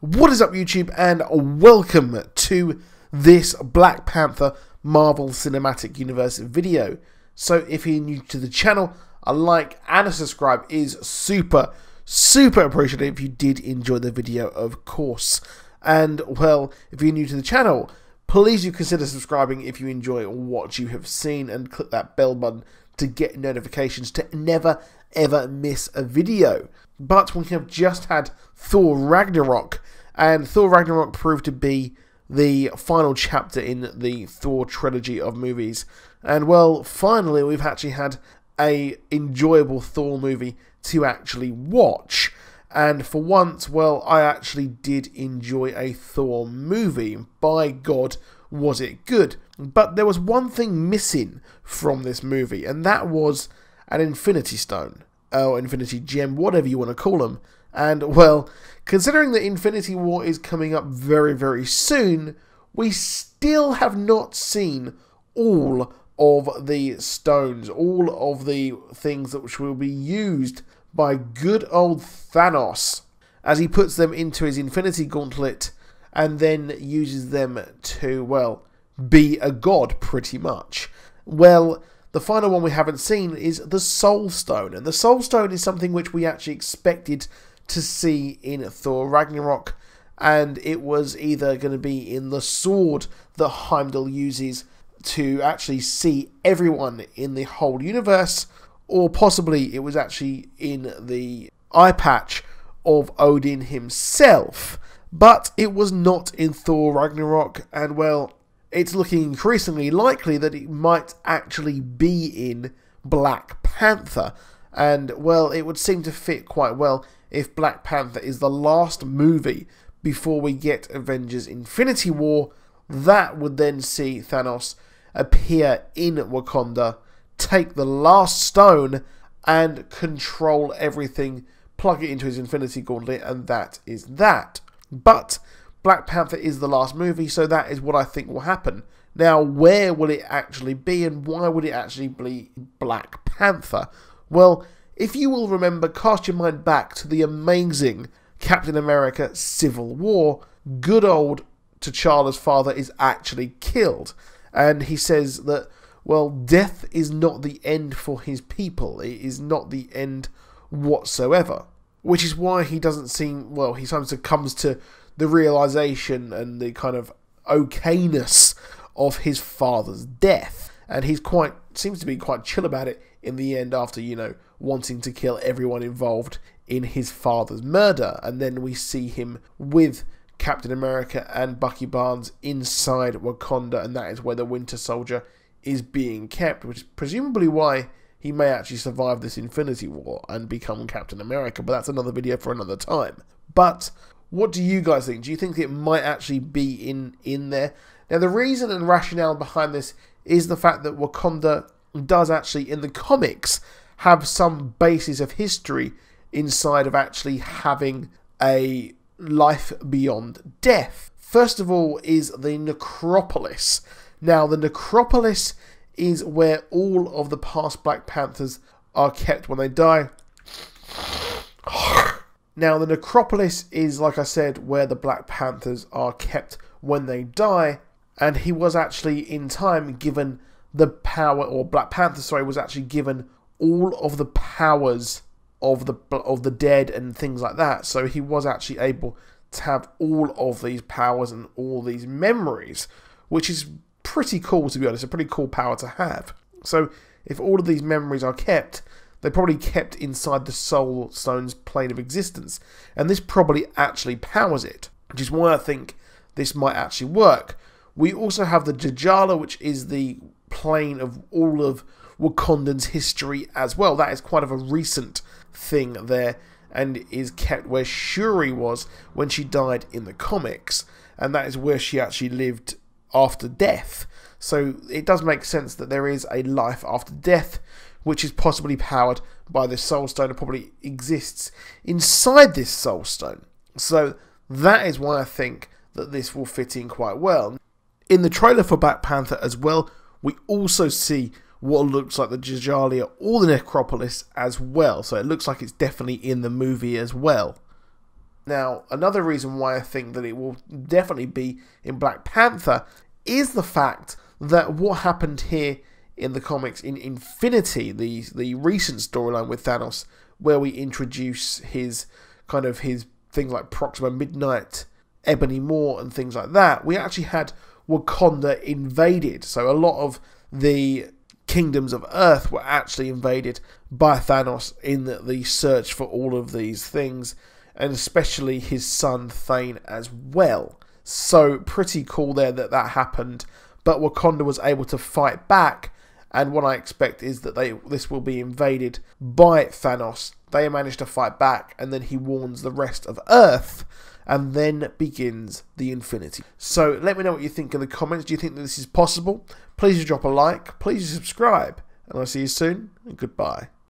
What is up, YouTube, and welcome to this Black Panther Marvel Cinematic Universe video. So if you're new to the channel, a like and a subscribe is super appreciated if you did enjoy the video, of course. And well, if you're new to the channel, please do consider subscribing if you enjoy what you have seen, and click that bell button to get notifications to never ever miss a video. But we have just had Thor Ragnarok, and Thor Ragnarok proved to be the final chapter in the Thor trilogy of movies. And well, finally we've actually had a enjoyable Thor movie to actually watch. And for once, well, I actually did enjoy a Thor movie. By God, was it good. But there was one thing missing from this movie, and that was an Infinity Stone. Or Infinity Gem, whatever you want to call them. And, well, considering that Infinity War is coming up very soon, we still have not seen all of the stones, all of the things which will be used by good old Thanos as he puts them into his Infinity Gauntlet and then uses them to, well, be a god, pretty much. Well, the final one we haven't seen is the Soul Stone, and the Soul Stone is something which we actually expected to see in Thor Ragnarok, and it was either going to be in the sword that Heimdall uses to actually see everyone in the whole universe, or possibly it was actually in the eye patch of Odin himself. But it was not in Thor Ragnarok, and well, it's looking increasingly likely that it might actually be in Black Panther. And, well, it would seem to fit quite well if Black Panther is the last movie before we get Avengers Infinity War. That would then see Thanos appear in Wakanda, take the last stone, and control everything, plug it into his Infinity Gauntlet, and that is that. But Black Panther is the last movie, so that is what I think will happen. Now, where will it actually be, and why would it actually be Black Panther? Well, if you will remember, cast your mind back to the amazing Captain America Civil War. Good old T'Challa's father is actually killed, and he says that, well, death is not the end for his people. It is not the end whatsoever. Which is why he doesn't seem, well, he sometimes comes to the realization and the kind of okayness of his father's death. And he's seems to be quite chill about it in the end, after, you know, wanting to kill everyone involved in his father's murder. And then we see him with Captain America and Bucky Barnes inside Wakanda, and that is where the Winter Soldier is being kept, which is presumably why he may actually survive this Infinity War and become Captain America, but that's another video for another time. But what do you guys think? Do you think it might actually be in there? Now, the reason and rationale behind this is the fact that Wakanda does actually, in the comics, have some basis of history inside of actually having a life beyond death. First of all is the Necropolis. Now, the Necropolis is where all of the past Black Panthers are kept when they die. Now, the Necropolis is, like I said, where the Black Panthers are kept when they die, and he was actually in time given the power, or Black Panther, sorry, was actually given all of the powers of the dead and things like that. So he was actually able to have all of these powers and all these memories, which is pretty cool, to be honest. A pretty cool power to have. So if all of these memories are kept, they're probably kept inside the Soul Stone's plane of existence, and this probably actually powers it, which is why I think this might actually work. We also have the Djalia, which is the plane of all of Wakandan's history as well. That is quite of a recent thing there, and is kept where Shuri was when she died in the comics, and that is where she actually lived after death. So it does make sense that there is a life after death, which is possibly powered by this Soul Stone, and probably exists inside this Soul Stone. So that is why I think that this will fit in quite well. In the trailer for Black Panther as well, we also see what looks like the Djalia or the Necropolis as well. So it looks like it's definitely in the movie as well. Now, another reason why I think that it will definitely be in Black Panther is the fact that what happened here in the comics in Infinity, the recent storyline with Thanos, where we introduce his things like Proxima Midnight, Ebony Maw, and things like that, we actually had Wakanda invaded. So a lot of the kingdoms of Earth were actually invaded by Thanos in the search for all of these things, and especially his son Thane as well. So pretty cool there that happened, but Wakanda was able to fight back, and what I expect is that this will be invaded by Thanos. They managed to fight back, and then he warns the rest of Earth, and then begins the Infinity. So let me know what you think in the comments. Do you think that this is possible? Please drop a like, please subscribe, and I'll see you soon, and goodbye.